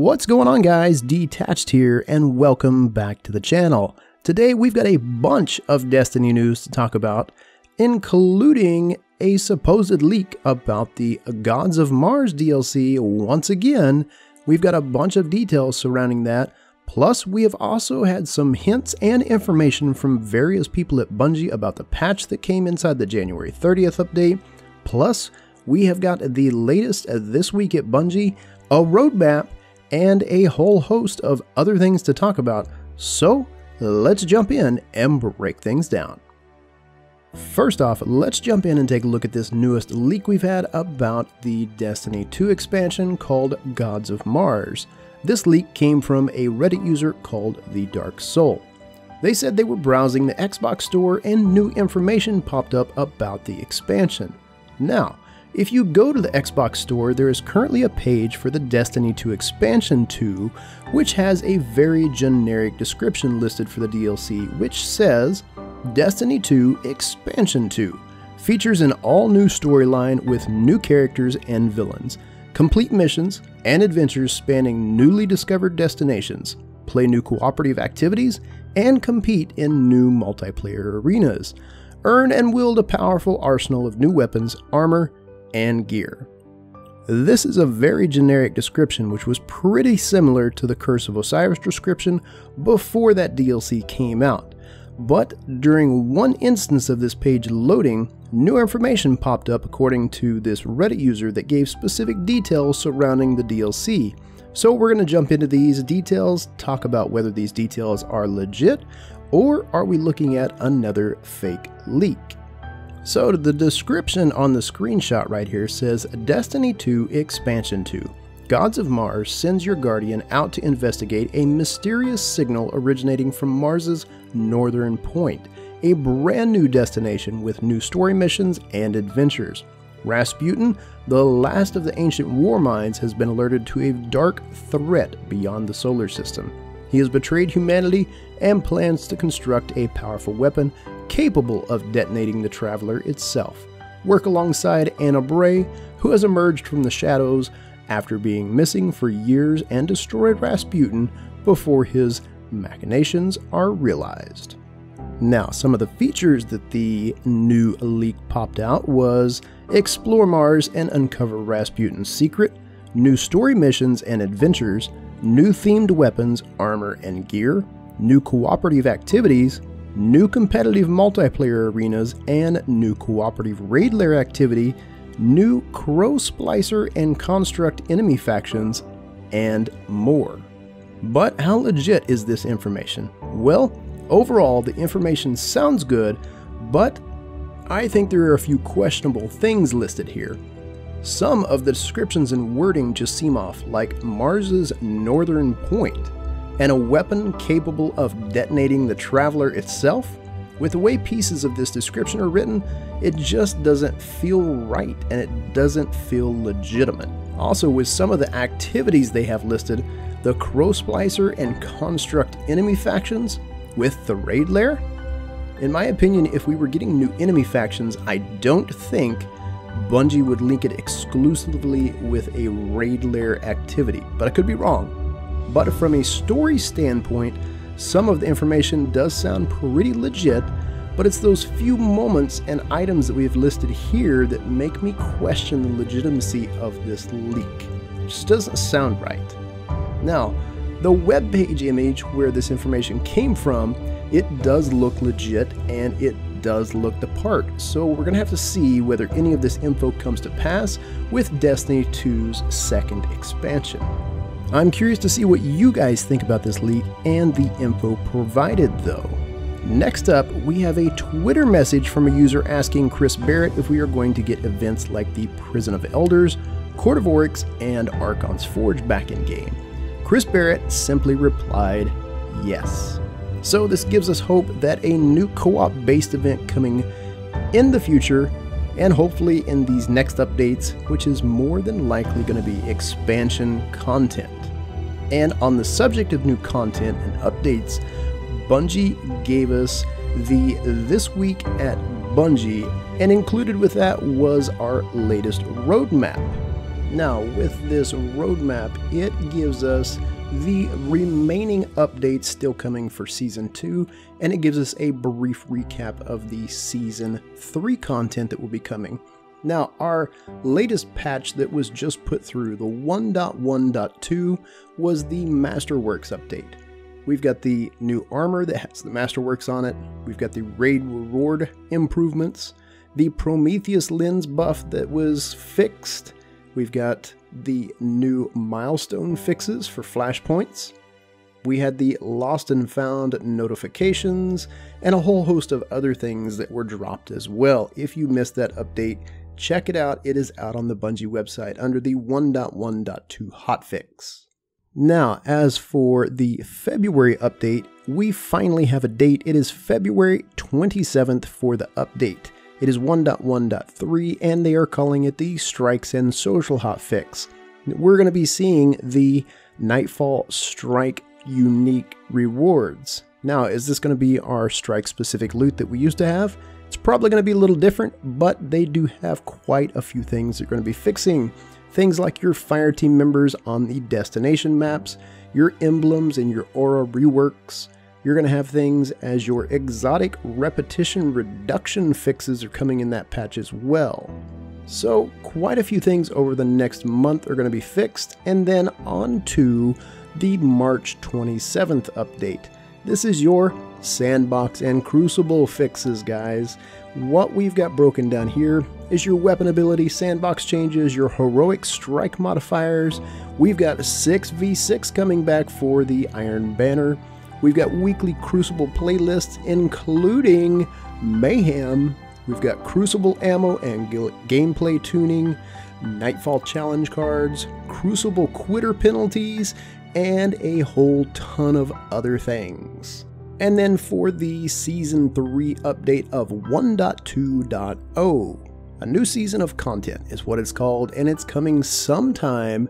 What's going on, guys? Detached here, and welcome back to the channel. Today we've got a bunch of Destiny news to talk about, including a supposed leak about the Gods of Mars DLC. Once again, we've got a bunch of details surrounding that, plus we have also had some hints and information from various people at Bungie about the patch that came inside the January 30th update, plus we have got the latest this week at Bungie, a roadmap, and a whole host of other things to talk about, so let's jump in and break things down. First off, let's jump in and take a look at this newest leak we've had about the Destiny 2 expansion called Gods of Mars. This leak came from a Reddit user called The Dark Soul. They said they were browsing the Xbox store and new information popped up about the expansion. Now, if you go to the Xbox store, there is currently a page for the Destiny 2 Expansion 2, which has a very generic description listed for the DLC, which says, Destiny 2 Expansion 2 features an all-new storyline with new characters and villains, complete missions and adventures spanning newly discovered destinations, play new cooperative activities, and compete in new multiplayer arenas. Earn and wield a powerful arsenal of new weapons, armor, and gear. This is a very generic description, which was pretty similar to the Curse of Osiris description before that DLC came out. But during one instance of this page loading, new information popped up according to this Reddit user that gave specific details surrounding the DLC. So we're going to jump into these details, talk about whether these details are legit, or are we looking at another fake leak. So the description on the screenshot right here says, Destiny 2 Expansion 2. Gods of Mars sends your guardian out to investigate a mysterious signal originating from Mars's northern point, a brand new destination with new story missions and adventures. Rasputin, the last of the ancient war minds, has been alerted to a dark threat beyond the solar system. He has betrayed humanity and plans to construct a powerful weapon capable of detonating the Traveler itself. Work alongside Anna Bray, who has emerged from the shadows after being missing for years and destroyed Rasputin before his machinations are realized. Now, some of the features that the new leak popped out was explore Mars and uncover Rasputin's secret, new story missions and adventures, new themed weapons, armor, and gear, new cooperative activities, new competitive multiplayer arenas, and new cooperative raid lair activity, new Crow Splicer and Construct enemy factions, and more. But how legit is this information? Well, overall, the information sounds good, but I think there are a few questionable things listed here. Some of the descriptions and wording just seem off, like Mars's northern point, and a weapon capable of detonating the Traveler itself. With the way pieces of this description are written, it just doesn't feel right and it doesn't feel legitimate. Also, with some of the activities they have listed, the Crow Splicer and Construct enemy factions with the raid lair? In my opinion, if we were getting new enemy factions, I don't think Bungie would link it exclusively with a raid lair activity, but I could be wrong. But from a story standpoint, some of the information does sound pretty legit, but it's those few moments and items that we have listed here that make me question the legitimacy of this leak. It just doesn't sound right. Now, the webpage image where this information came from, it does look legit and it does look the part, so we're going to have to see whether any of this info comes to pass with Destiny 2's second expansion. I'm curious to see what you guys think about this leak and the info provided though. Next up, we have a Twitter message from a user asking Chris Barrett if we are going to get events like the Prison of Elders, Court of Oryx, and Archon's Forge back in game. Chris Barrett simply replied, yes. So this gives us hope that a new co-op based event coming in the future, and hopefully in these next updates, which is more than likely going to be expansion content. And on the subject of new content and updates, Bungie gave us the This Week at Bungie, and included with that was our latest roadmap. Now, with this roadmap, it gives us the remaining updates still coming for Season 2, and it gives us a brief recap of the Season 3 content that will be coming. Now, our latest patch that was just put through, the 1.1.2, was the Masterworks update. We've got the new armor that has the Masterworks on it, we've got the raid reward improvements, the Prometheus lens buff that was fixed, we've got the new milestone fixes for flashpoints, we had the lost and found notifications, and a whole host of other things that were dropped as well. If you missed that update, check it out. It is out on the Bungie website under the 1.1.2 hotfix. Now, as for the February update, we finally have a date. It is February 27th for the update. It is 1.1.3, and they are calling it the Strikes and Social hotfix. We're going to be seeing the Nightfall Strike unique rewards. Now, is this going to be our strike-specific loot that we used to have? It's probably going to be a little different, but they do have quite a few things they're going to be fixing. Things like your fire team members on the destination maps, your emblems and your aura reworks. You're going to have things as your exotic repetition reduction fixes are coming in that patch as well. So quite a few things over the next month are going to be fixed, and then on to the March 27th update. This is your Sandbox and Crucible fixes, guys. What we've got broken down here is your weapon ability sandbox changes, your heroic strike modifiers. We've got 6v6 coming back for the Iron Banner. We've got weekly Crucible playlists, including Mayhem. We've got Crucible ammo and gameplay tuning, Nightfall challenge cards, Crucible quitter penalties, and a whole ton of other things. And then for the Season 3 update of 1.2.0, a new season of content is what it's called, and it's coming sometime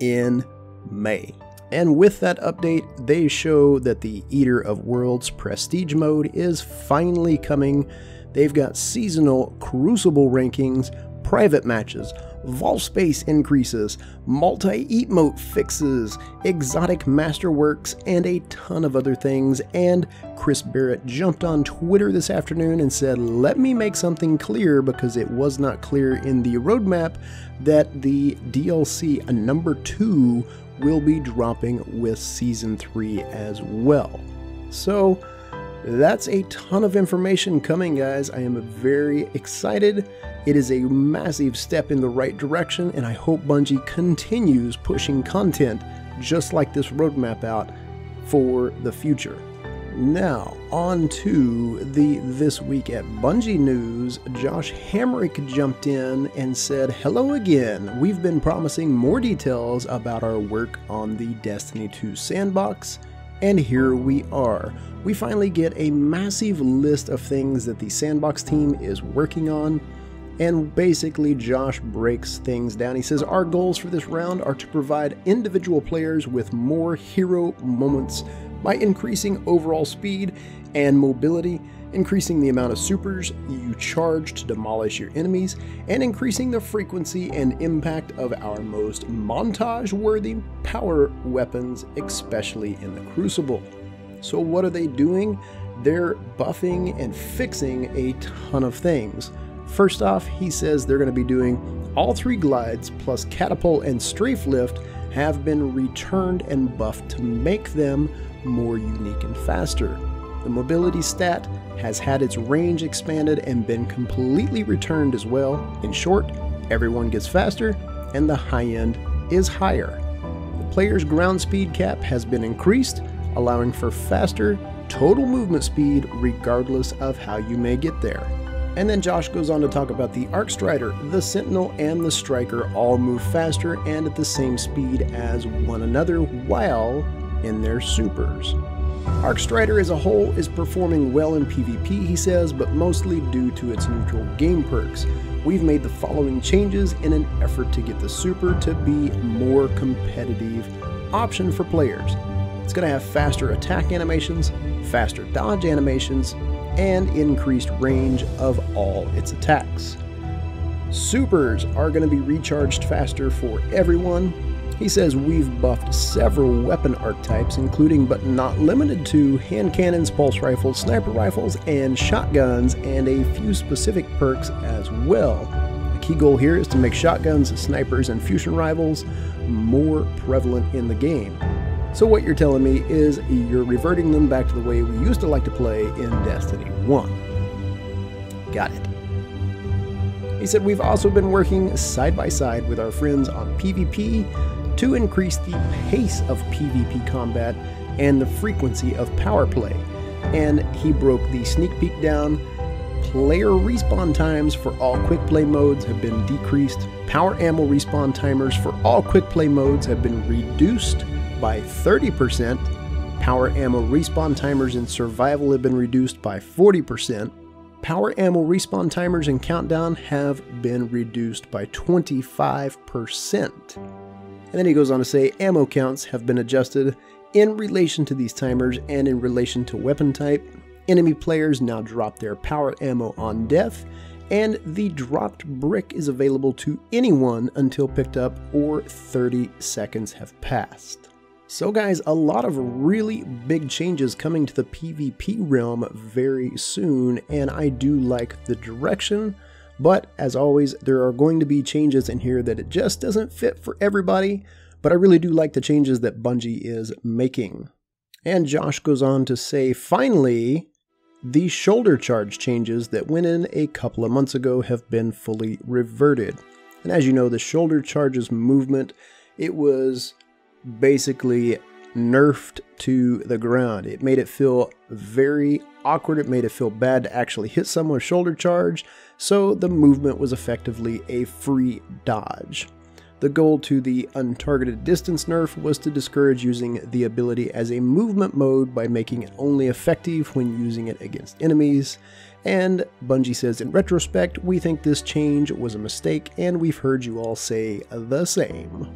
in May. And with that update, they show that the Eater of Worlds Prestige mode is finally coming. They've got seasonal Crucible rankings, private matches, vault space increases, multi-emote fixes, exotic masterworks, and a ton of other things. And Chris Barrett jumped on Twitter this afternoon and said, let me make something clear, because it was not clear in the roadmap, that the DLC number 2 will be dropping with Season 3 as well. So that's a ton of information coming, guys. I am very excited. It is a massive step in the right direction, and I hope Bungie continues pushing content just like this roadmap out for the future. Now, on to the This Week at Bungie news. Josh Hamrick jumped in and said, hello again. We've been promising more details about our work on the Destiny 2 sandbox, and here we are. We finally get a massive list of things that the sandbox team is working on. And basically, Josh breaks things down. He says, our goals for this round are to provide individual players with more hero moments by increasing overall speed and mobility, increasing the amount of supers you charge to demolish your enemies, and increasing the frequency and impact of our most montage-worthy power weapons, especially in the Crucible. So what are they doing? They're buffing and fixing a ton of things. First off, he says they're going to be doing all 3 glides plus catapult and strafe lift have been returned and buffed to make them more unique and faster. The mobility stat has had its range expanded and been completely returned as well. In short, everyone gets faster and the high end is higher. The player's ground speed cap has been increased, allowing for faster total movement speed regardless of how you may get there. And then Josh goes on to talk about the Arc Strider, the Sentinel, and the Striker all move faster and at the same speed as one another while in their supers. Arc Strider as a whole is performing well in PvP, he says, but mostly due to its neutral game perks. We've made the following changes in an effort to get the super to be a more competitive option for players. It's going to have faster attack animations, faster dodge animations, and increased range of all its attacks. Supers are going to be recharged faster for everyone. He says we've buffed several weapon archetypes, including but not limited to hand cannons, pulse rifles, sniper rifles, and shotguns, and a few specific perks as well. The key goal here is to make shotguns, snipers, and fusion rifles more prevalent in the game. So what you're telling me is you're reverting them back to the way we used to like to play in Destiny 1. Got it. He said we've also been working side by side with our friends on PvP to increase the pace of PvP combat and the frequency of power play. And he broke the sneak peek down. Player respawn times for all quick play modes have been decreased. Power ammo respawn timers for all quick play modes have been reduced by 30%. Power ammo respawn timers in survival have been reduced by 40%. Power ammo respawn timers in countdown have been reduced by 25%. And then he goes on to say ammo counts have been adjusted in relation to these timers and in relation to weapon type. Enemy players now drop their power ammo on death, and the dropped brick is available to anyone until picked up or 30 seconds have passed. So guys, a lot of really big changes coming to the PvP realm very soon, and I do like the direction. But as always, there are going to be changes in here that it just doesn't fit for everybody, but I really do like the changes that Bungie is making. And Josh goes on to say, finally, the shoulder charge changes that went in a couple of months ago have been fully reverted. And as you know, the shoulder charges movement, it was basically nerfed to the ground. It made it feel very awkward. It made it feel bad to actually hit someone with shoulder charge, so the movement was effectively a free dodge. The goal to the untargeted distance nerf was to discourage using the ability as a movement mode by making it only effective when using it against enemies. And Bungie says, in retrospect, we think this change was a mistake, and we've heard you all say the same.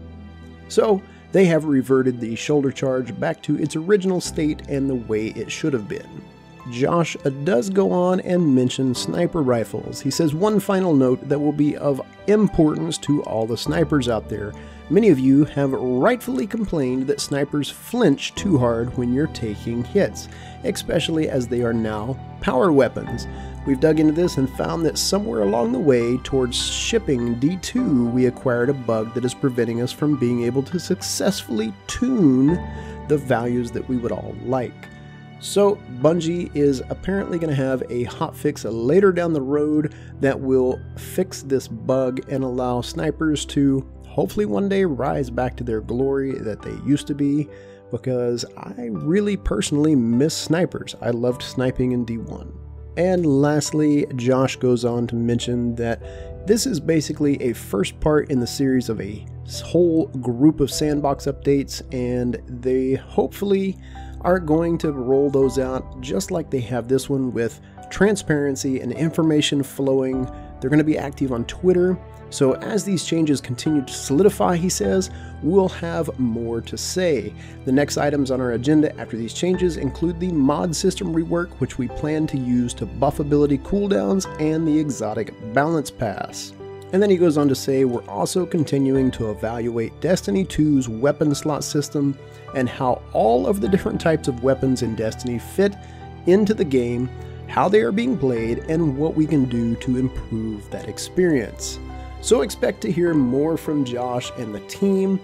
So they have reverted the shoulder charge back to its original state and the way it should have been. Josh does go on and mention sniper rifles. He says one final note that will be of importance to all the snipers out there. Many of you have rightfully complained that snipers flinch too hard when you're taking hits, especially as they are now power weapons. We've dug into this and found that somewhere along the way towards shipping D2, we acquired a bug that is preventing us from being able to successfully tune the values that we would all like. So Bungie is apparently going to have a hotfix later down the road that will fix this bug and allow snipers to hopefully one day rise back to their glory that they used to be, because I really personally miss snipers. I loved sniping in D1. And lastly, Josh goes on to mention that this is basically a first part in the series of a whole group of sandbox updates, and they hopefully are going to roll those out just like they have this one, with transparency and information flowing. They're going to be active on Twitter. So as these changes continue to solidify, he says, we'll have more to say. The next items on our agenda after these changes include the mod system rework, which we plan to use to buff ability cooldowns, and the exotic balance pass. And then he goes on to say, we're also continuing to evaluate Destiny 2's weapon slot system and how all of the different types of weapons in Destiny fit into the game, how they are being played, and what we can do to improve that experience. So expect to hear more from Josh and the team,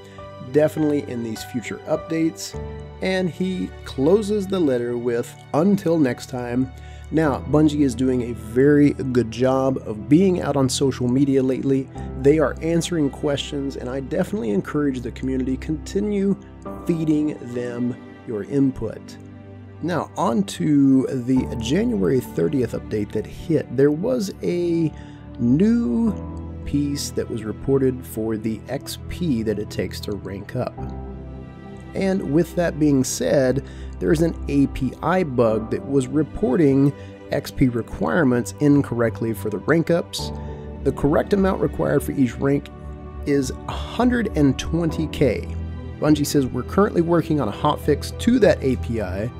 definitely in these future updates. And he closes the letter with, until next time. Now, Bungie is doing a very good job of being out on social media lately. They are answering questions, and I definitely encourage the community continue feeding them your input. Now, on to the January 30th update that hit. There was a new piece that was reported for the XP that it takes to rank up. And with that being said, there's an API bug that was reporting XP requirements incorrectly for the rank ups. The correct amount required for each rank is 120k. Bungie says we're currently working on a hotfix to that API,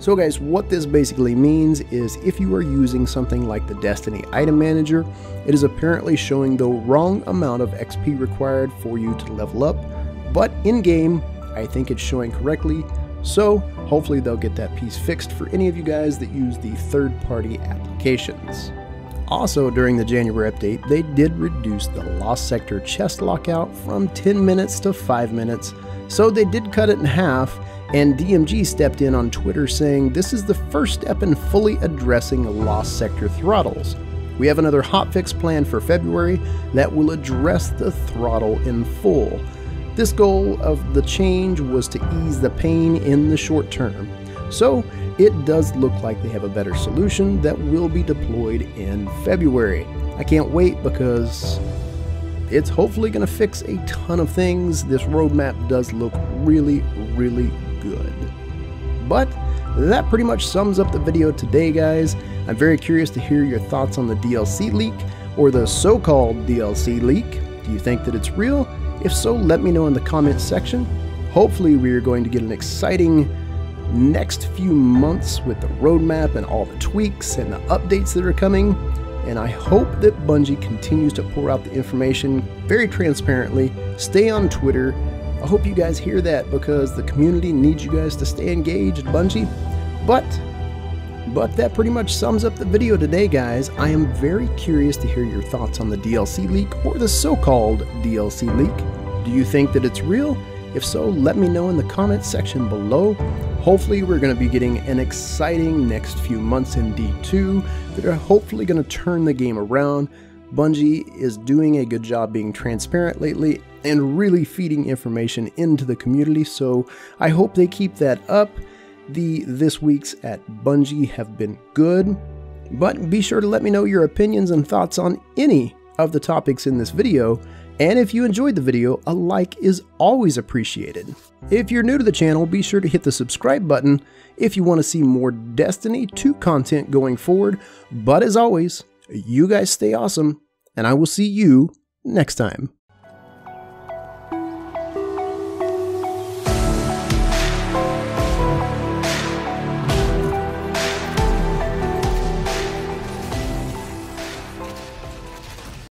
So guys, what this basically means is if you are using something like the Destiny Item Manager, it is apparently showing the wrong amount of XP required for you to level up, but in-game, I think it's showing correctly, so hopefully they'll get that piece fixed for any of you guys that use the third-party applications. Also, during the January update, they did reduce the Lost Sector chest lockout from 10 minutes to 5 minutes, so they did cut it in half, and DMG stepped in on Twitter saying this is the first step in fully addressing Lost Sector throttles. We have another hotfix planned for February that will address the throttle in full. This goal of the change was to ease the pain in the short term. So it does look like they have a better solution that will be deployed in February. I can't wait because it's hopefully going to fix a ton of things. This roadmap does look really good. But that pretty much sums up the video today, guys. I'm very curious to hear your thoughts on the DLC leak, or the so-called DLC leak. Do you think that it's real? If so, let me know in the comments section. Hopefully we are going to get an exciting next few months with the roadmap and all the tweaks and the updates that are coming. And I hope that Bungie continues to pour out the information very transparently. Stay on Twitter. I hope you guys hear that because the community needs you guys to stay engaged, Bungie. But that pretty much sums up the video today, guys. I am very curious to hear your thoughts on the DLC leak, or the so-called DLC leak. Do you think that it's real? If so, let me know in the comments section below. Hopefully we're going to be getting an exciting next few months in D2 that are hopefully going to turn the game around. Bungie is doing a good job being transparent lately and really feeding information into the community, so I hope they keep that up. This week's at Bungie have been good, but be sure to let me know your opinions and thoughts on any of the topics in this video, and if you enjoyed the video, a like is always appreciated. If you're new to the channel, be sure to hit the subscribe button if you want to see more Destiny 2 content going forward, but as always, you guys stay awesome, and I will see you next time.